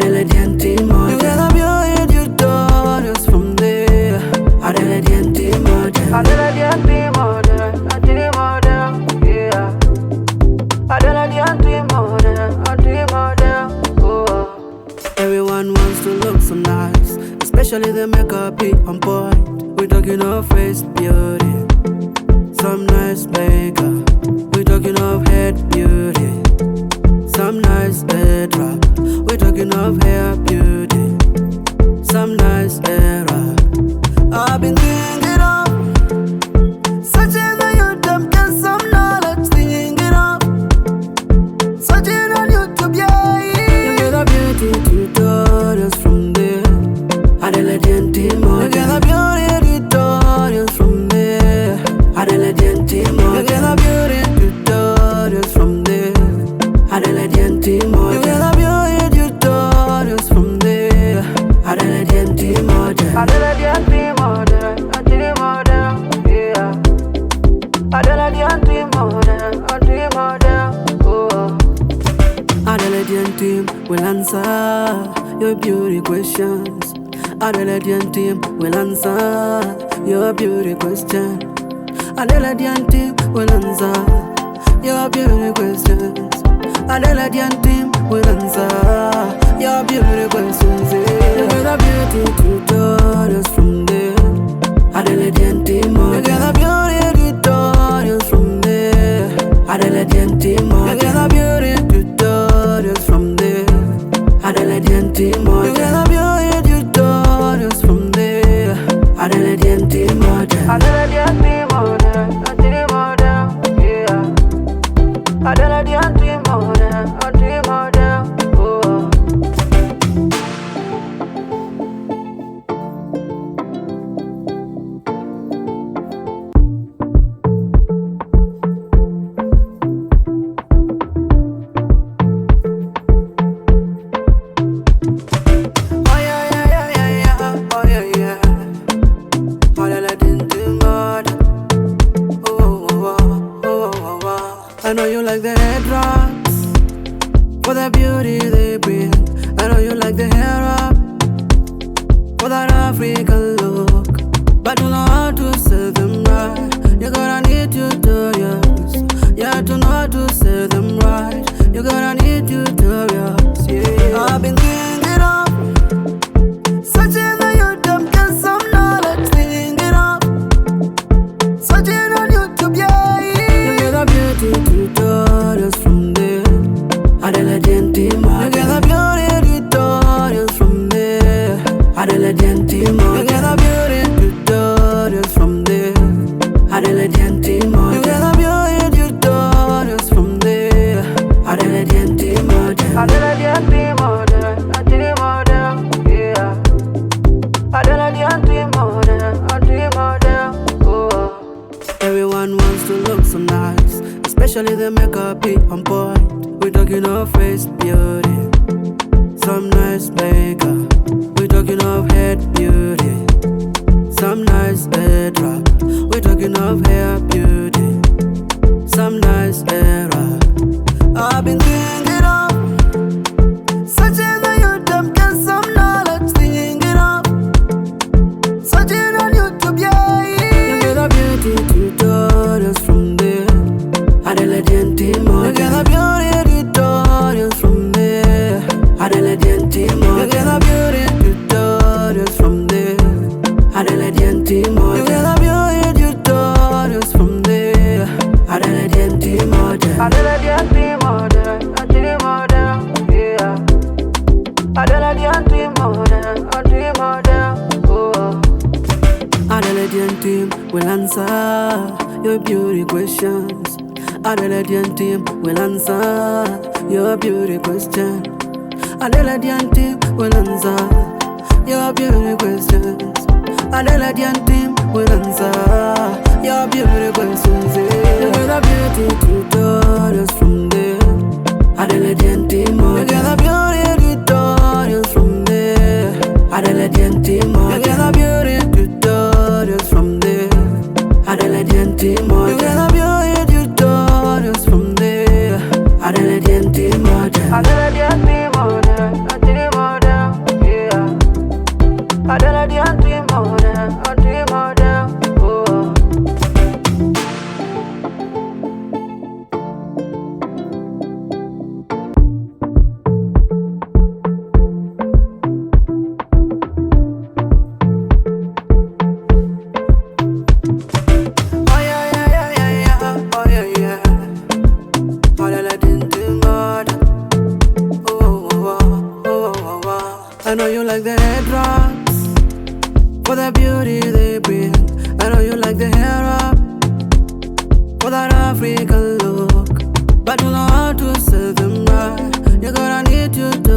Adela team model. You get a beauty tutorials from there. Adela team model. Adela team model. Team model. Yeah. Adela team model. Team model. Oh. Everyone wants to look so nice, especially the makeup be on point. We talking of face beauty, some nice makeup. We talking of head beauty, some nice headwrap. We talking of hair beauty, some nice hairwrap. I've been thinking of searching on YouTube, get some knowledge, thinking of searching on YouTube, yeah. You get a beauty tutorials from there. Adela team model. You get a beauty tutorials from there. Adela team model. You get a beauty tutorials from there. Adela team model. You get a beauty tutorials from there. Adela team model. Adela team model. Team model. Yeah. Adela team model. Team model. Oh. Adela team will answer your beauty questions. Adela team will answer your beauty question. Adela team will answer your beauty questions. Adela team will answer your beauty questions. You get a beauty tutorials from there. Adela team model. You get a beauty tutorials from there. Adela team model. You get a beauty tutorials from there. Adela team model. You get a beauty tutorials from there. Adela team model. Adela team model. Team model. Yeah. Adela team model. Team model. Oh. I know you like the headwraps for the beauty they bring. I know you like the hair up for that African look, but you know how to say them right. You gotta need tutorials. You have to know how to say them right. You gotta need tutorials. Yeah. I've been thinking of searching on YouTube, get some knowledge, thinking of searching on YouTube, yeah. You get a beauty tutorials from there. Adela team model. You get a beauty tutorials from there. Adela team model. You get a beauty tutorials from there. Adela team model. You get a beauty tutorials from there. Adela team model. Adela team model. Team model. Yeah. Adela team model. Team model. Oh. Everyone wants to look so nice, especially the makeup be on point. We talking of face beauty, some nice makeup. We talking of head beauty, some nice headwrap. We talking of hair beauty, some nice hairwrap. I've been thinking of searching on YouTube, get some knowledge, thinking of searching on YouTube, yeah. You get a beauty tutorials from there. Adela team model. You get a beauty tutorials from there. Adela team model. You get a beauty tutorials from there. Adela team model. You get a beauty tutorials from there. Adela team model. Adela team model. Team model. Yeah. Adela team model. Team model. Oh. Adela team will answer your beauty questions. Adela team will answer your beauty question. Adela team will answer your beauty questions. Adela team will answer your beauty questions. You get a beauty tutorials from there. Adela team model. You get a beauty tutorials from there. Adela team model. You get a beauty tutorials from there. Adela team model. You get a beauty tutorials from there. Adela team model. Adela team model. I know you like the headwraps for the beauty they bring. I know you like the hair up for that African look, but you know how to sell them right. You're gonna need to